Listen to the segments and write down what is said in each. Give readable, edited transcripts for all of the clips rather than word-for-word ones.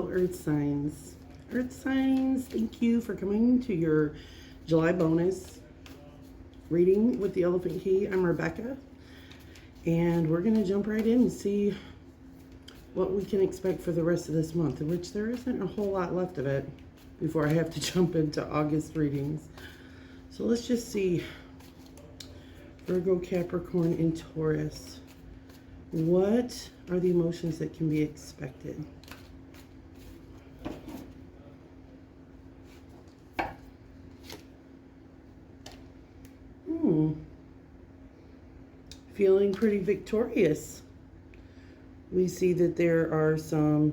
Hello, Earth signs. Earth signs, thank you for coming to your July bonus reading with the Elephant Key. I'm Rebecca, and we're going to jump right in and see what we can expect for the rest of this month, which there isn't a whole lot left of it before I have to jump into August readings. So let's just see. Virgo, Capricorn, and Taurus. What are the emotions that can be expected? Feeling pretty victorious. We see that there are some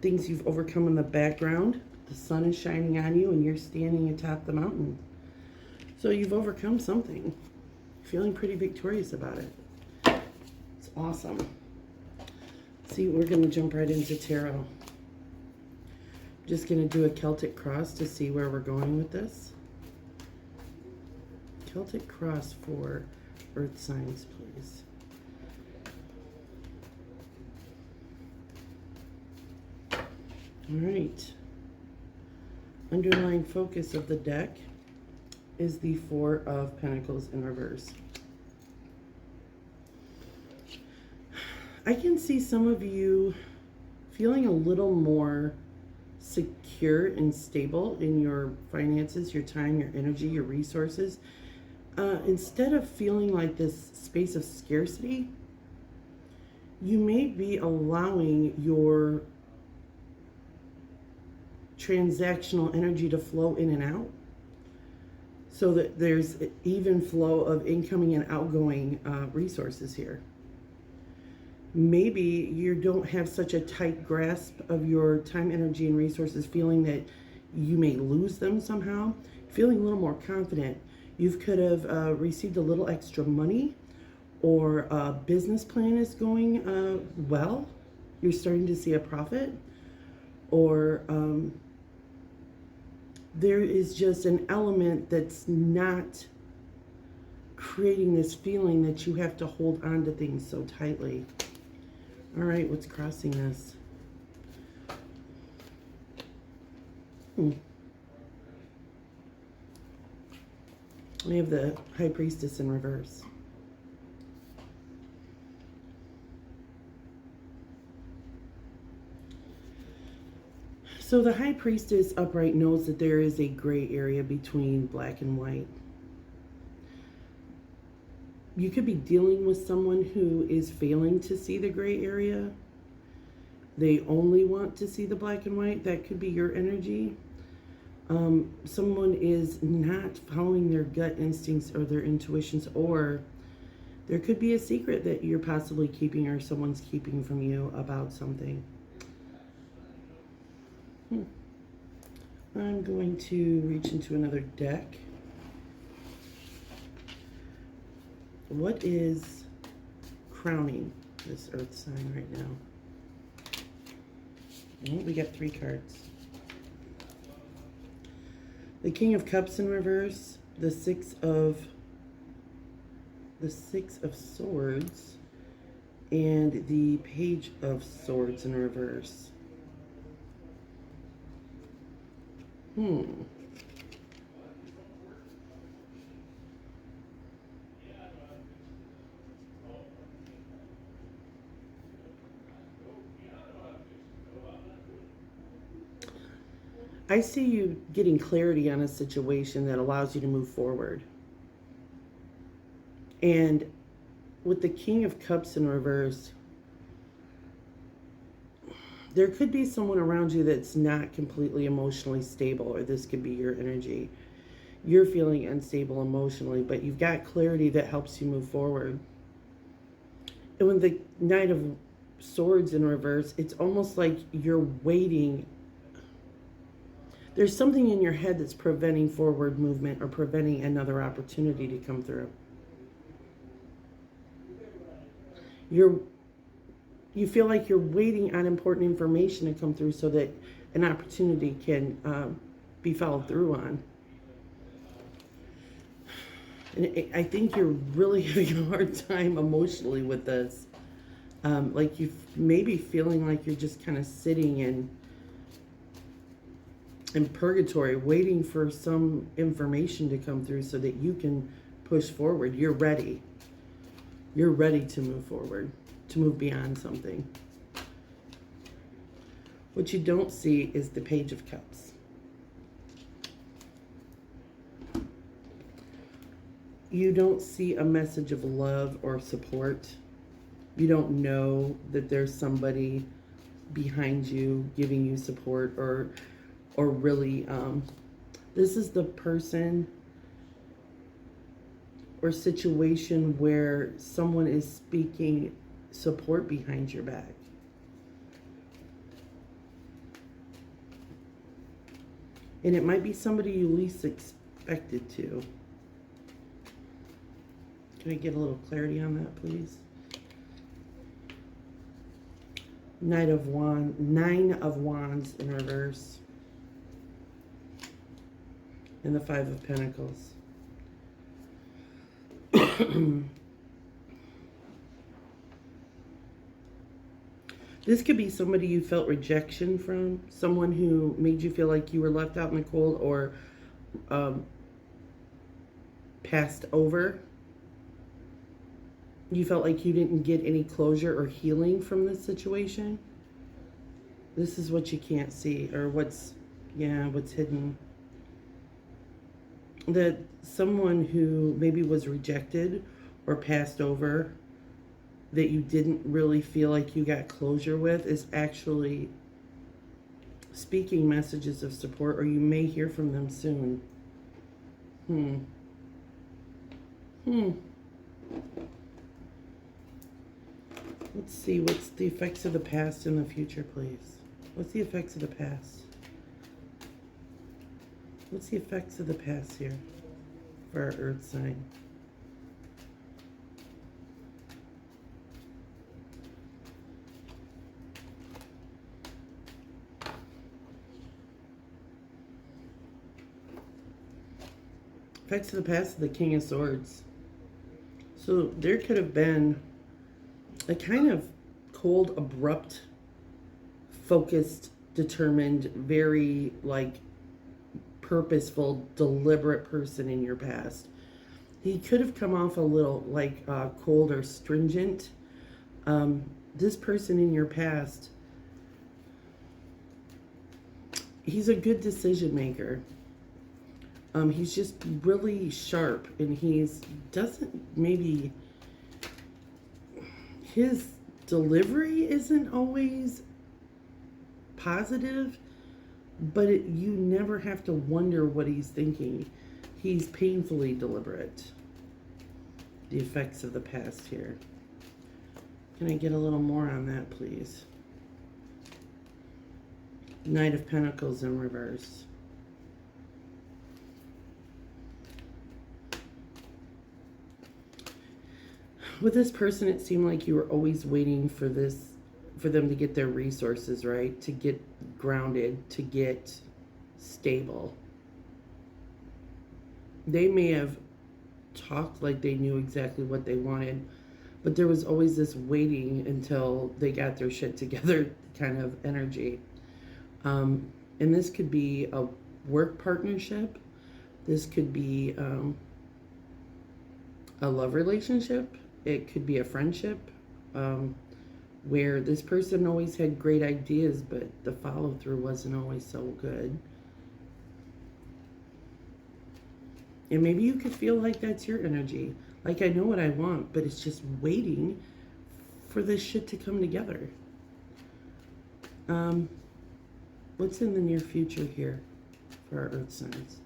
things you've overcome in the background. The sun is shining on you and you're standing atop the mountain. So you've overcome something. Feeling pretty victorious about it. It's awesome. See, we're going to jump right into tarot. Just going to do a Celtic cross to see where we're going with this. Celtic cross for earth signs, please. All right. Underlying focus of the deck is the Four of Pentacles in reverse. I can see some of you feeling a little more secure and stable in your finances, your time, your energy, your resources. Instead of feeling like this space of scarcity, you may be allowing your transactional energy to flow in and out so that there's an even flow of incoming and outgoing resources here. Maybe you don't have such a tight grasp of your time, energy, and resources, feeling that you may lose them somehow, feeling a little more confident. You could have received a little extra money, or a business plan is going well. You're starting to see a profit, or there is just an element that's not creating this feeling that you have to hold on to things so tightly. All right, what's crossing this? We have the High Priestess in reverse. So the High Priestess upright knows that there is a gray area between black and white. You could be dealing with someone who is failing to see the gray area. They only want to see the black and white. That could be your energy. Someone is not following their gut instincts or their intuitions, or there could be a secret that you're possibly keeping or someone's keeping from you about something. I'm going to reach into another deck. What is crowning this earth sign right now? Oh, we got 3 cards. The King of Cups in reverse, the Six of Swords, and the Page of Swords in reverse. I see you getting clarity on a situation that allows you to move forward. And with the King of Cups in reverse, there could be someone around you that's not completely emotionally stable, or this could be your energy. You're feeling unstable emotionally, but you've got clarity that helps you move forward. And with the Knight of Swords in reverse, it's almost like you're waiting. There's something in your head that's preventing forward movement or preventing another opportunity to come through. You feel like you're waiting on important information to come through so that an opportunity can be followed through on. And I think you're really having a hard time emotionally with this. Like you maybe feeling like you're just kind of sitting in purgatory, waiting for some information to come through so that you can push forward. You're ready. You're ready to move forward, to move beyond something. What you don't see is the Page of Cups. You don't see a message of love or support. You don't know that there's somebody behind you giving you support or really, this is the person or situation where someone is speaking support behind your back. And it might be somebody you least expected to. Can I get a little clarity on that, please? Nine of Wands in reverse. And the Five of Pentacles. This could be somebody you felt rejection from, someone who made you feel like you were left out in the cold or passed over. You felt like you didn't get any closure or healing from this situation. This is what you can't see, or what's hidden. That someone who maybe was rejected or passed over, that you didn't really feel like you got closure with, is actually speaking messages of support, or you may hear from them soon. Let's see, what's the effects of the past and the future, please? What's the effects of the past? What's the effects of the past here for our Earth sign? Effects of the past, the King of Swords. So there could have been a kind of cold, abrupt, focused, determined, very like purposeful, deliberate person in your past. He could have come off a little like cold or stringent. This person in your past, he's a good decision maker. He's just really sharp, and his delivery isn't always positive, but you never have to wonder what he's thinking. He's painfully deliberate. The effects of the past here. Can I get a little more on that, please? Knight of Pentacles in reverse. With this person, it seemed like you were always waiting for them to get their resources right, to get grounded, to get stable. They may have talked like they knew exactly what they wanted, but there was always this waiting until they got their shit together kind of energy. And this could be a work partnership. This could be a love relationship. It could be a friendship where this person always had great ideas, but the follow-through wasn't always so good. And maybe you could feel like that's your energy. Like, I know what I want, but it's just waiting for this shit to come together. What's in the near future here for our Earth signs?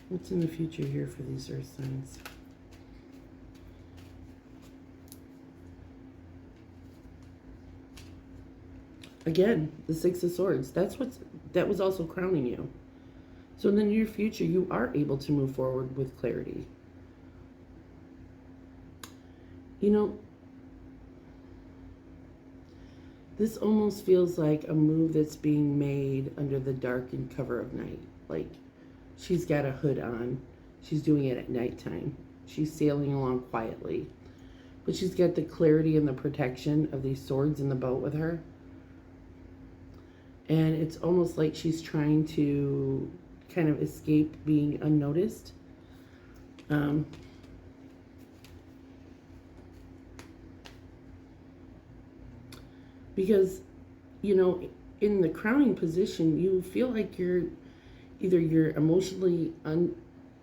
What's in the future here for these Earth signs? Again, the Six of Swords. That was also crowning you. So in the near future, you are able to move forward with clarity. You know, this almost feels like a move that's being made under the dark and cover of night. Like, she's got a hood on. She's doing it at nighttime. She's sailing along quietly. But she's got the clarity and the protection of these swords in the boat with her. And it's almost like she's trying to kind of escape being unnoticed. Because, you know, in the crowning position, you feel like you're emotionally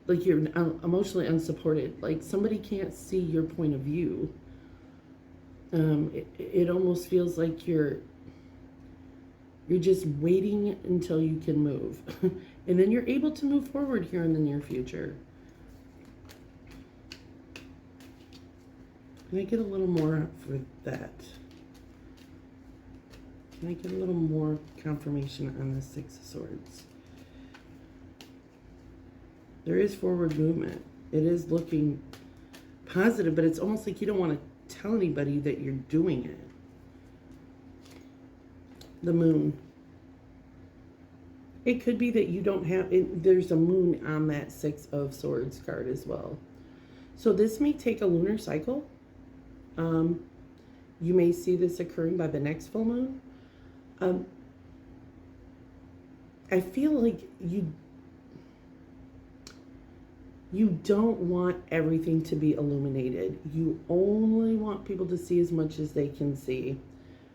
emotionally unsupported. Like somebody can't see your point of view. It almost feels like you're just waiting until you can move. And then you're able to move forward here in the near future. Can I get a little more for that? Can I get a little more confirmation on the Six of Swords? There is forward movement. It is looking positive, but it's almost like you don't want to tell anybody that you're doing it. The Moon. It could be that you don't have, there's a moon on that Six of Swords card as well. So this may take a lunar cycle. You may see this occurring by the next full moon. I feel like you don't want everything to be illuminated. You only want people to see as much as they can see,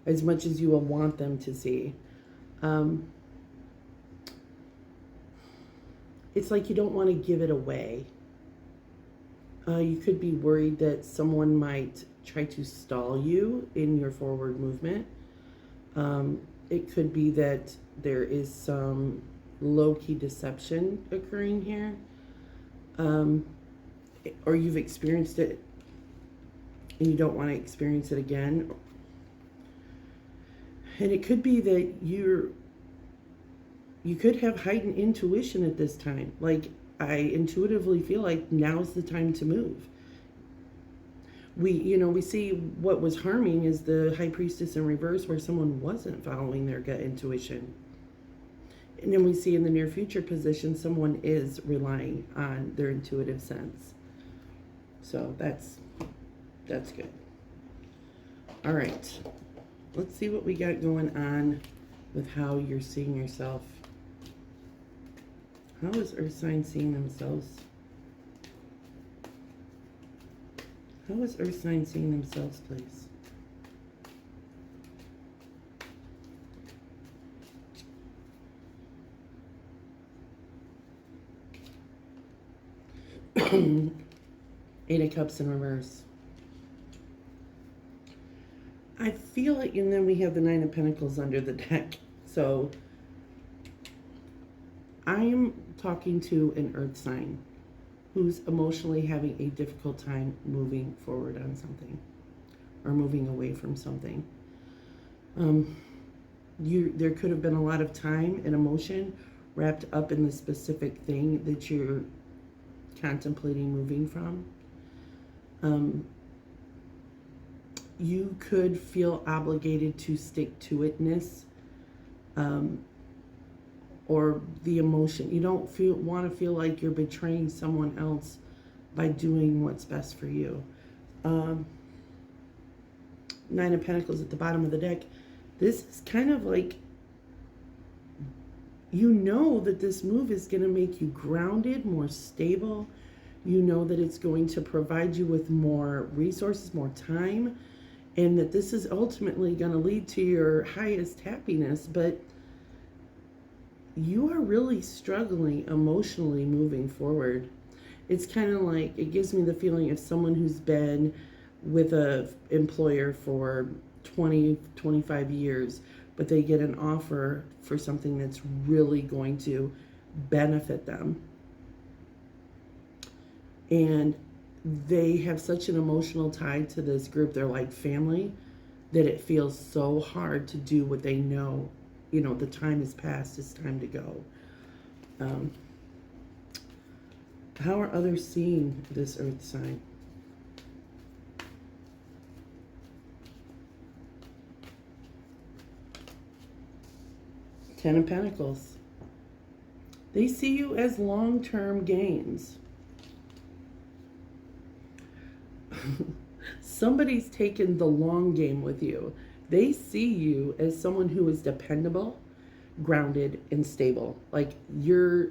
as much as you will want them to see. It's like you don't want to give it away. You could be worried that someone might try to stall you in your forward movement. It could be that there is some low-key deception occurring here. Or you've experienced it and you don't want to experience it again. And it could be that you could have heightened intuition at this time. Like, I intuitively feel like now's the time to move. We see what was harming is the High Priestess in reverse, where someone wasn't following their gut intuition. And then we see in the near future position, someone is relying on their intuitive sense. So that's good. All right. Let's see what we got going on with how you're seeing yourself. How is Earth sign seeing themselves? How is Earth sign seeing themselves, please? Eight of Cups in reverse. I feel like, and then we have the Nine of Pentacles under the deck. So I am talking to an Earth sign who's emotionally having a difficult time moving forward on something or moving away from something. There could have been a lot of time and emotion wrapped up in the specific thing that you're contemplating moving from. You could feel obligated to stick to itness, or the emotion. You don't want to feel like you're betraying someone else by doing what's best for you. Nine of Pentacles at the bottom of the deck. This is kind of like, you know that this move is going to make you grounded, more stable. You know that it's going to provide you with more resources, more time, and that this is ultimately going to lead to your highest happiness. But you are really struggling emotionally moving forward. It's kind of like, it gives me the feeling of someone who's been with a employer for 20, 25 years, but they get an offer for something that's really going to benefit them. And they have such an emotional tie to this group, they're like family, that it feels so hard to do what they know. You know, the time has passed, it's time to go. How are others seeing this Earth sign? Ten of Pentacles. They see you as long-term gains. Somebody's taken the long game with you. They see you as someone who is dependable, grounded, and stable. Like you're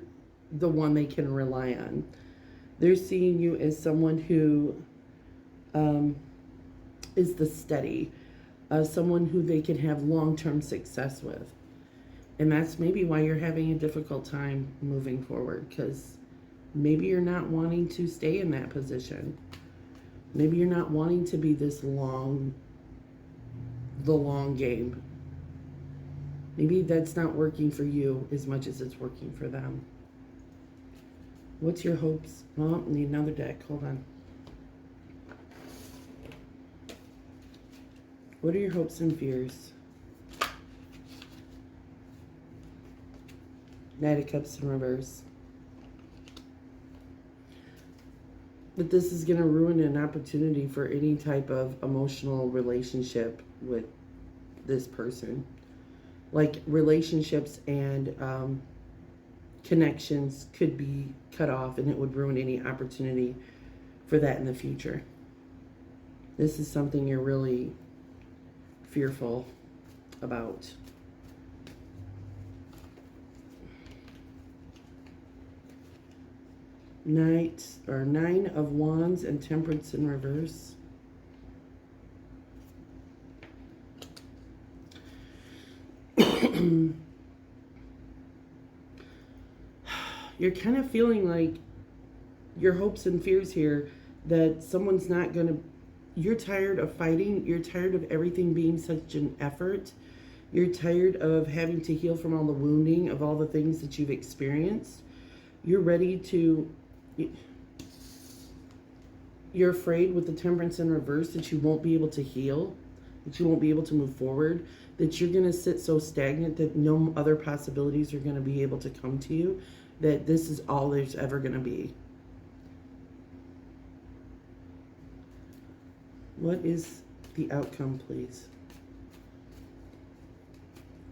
the one they can rely on. They're seeing you as someone who is the steady, someone who they can have long-term success with. And that's maybe why you're having a difficult time moving forward, because maybe you're not wanting to stay in that position. Maybe you're not wanting to be the long game. Maybe that's not working for you as much as it's working for them. What's your hopes? Oh, need another deck. Hold on. What are your hopes and fears? Knight of Cups in reverse. But this is going to ruin an opportunity for any type of emotional relationship with this person. Like relationships and connections could be cut off, and it would ruin any opportunity for that in the future. This is something you're really fearful about. Nine of Wands and Temperance in reverse. You're kind of feeling like your hopes and fears here that someone's not going to... You're tired of fighting. You're tired of everything being such an effort. You're tired of having to heal from all the wounding of all the things that you've experienced. You're ready to... You're afraid with the Temperance in reverse that you won't be able to heal, that you won't be able to move forward, that you're going to sit so stagnant that no other possibilities are going to be able to come to you, that this is all there's ever going to be. What is the outcome, please?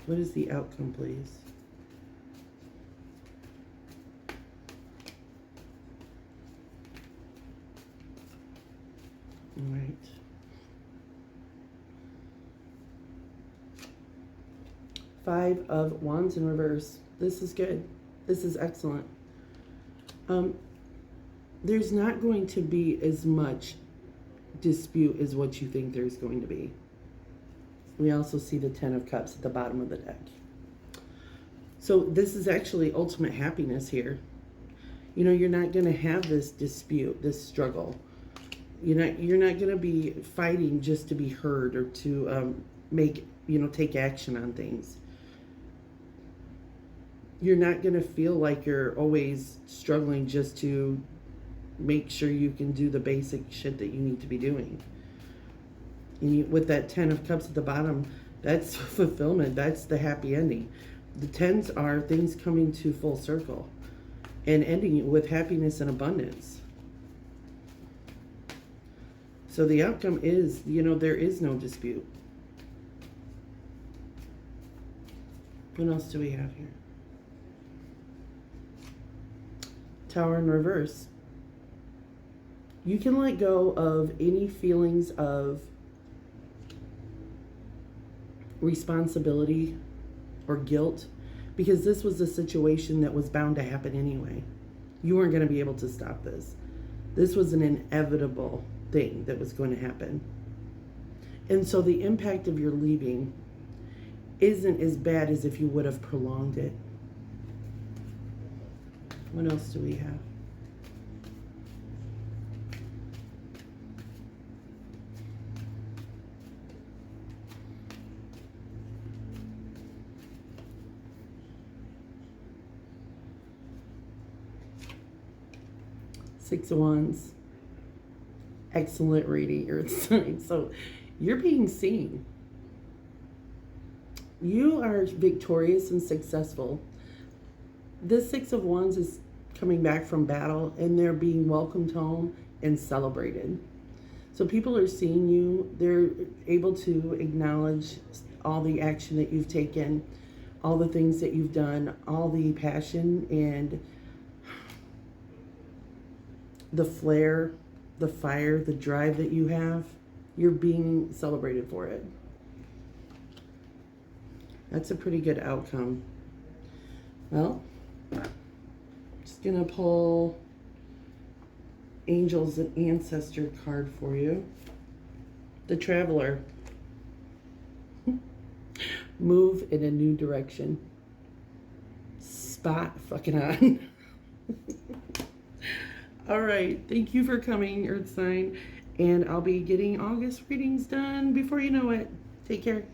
What is the outcome, please? All right. Five of Wands in reverse. This is good. This is excellent. There's not going to be as much dispute as what you think there's going to be. We also see the Ten of Cups at the bottom of the deck. So this is actually ultimate happiness here. You know, you're not going to have this dispute, this struggle. You're not going to be fighting just to be heard or to take action on things. You're not going to feel like you're always struggling just to make sure you can do the basic shit that you need to be doing. And with that Ten of Cups at the bottom, that's fulfillment. That's the happy ending. The tens are things coming to full circle and ending with happiness and abundance. So the outcome is, there is no dispute. What else do we have here? Tower in reverse. You can let go of any feelings of responsibility or guilt, because this was a situation that was bound to happen anyway. You weren't going to be able to stop this. This was an inevitable thing that was going to happen. And so the impact of your leaving isn't as bad as if you would have prolonged it. What else do we have? Six of Wands. Excellent reading, Earth sign. So you're being seen. You are victorious and successful. This Six of Wands is coming back from battle, and they're being welcomed home and celebrated. So people are seeing you. They're able to acknowledge all the action that you've taken, all the things that you've done, all the passion and the flair, the fire, the drive that you have, you're being celebrated for it. That's a pretty good outcome. Well, just gonna pull Angels and Ancestor card for you. The Traveler. Move in a new direction. Spot fucking on. All right. Thank you for coming, Earth sign. And I'll be getting August readings done before you know it. Take care.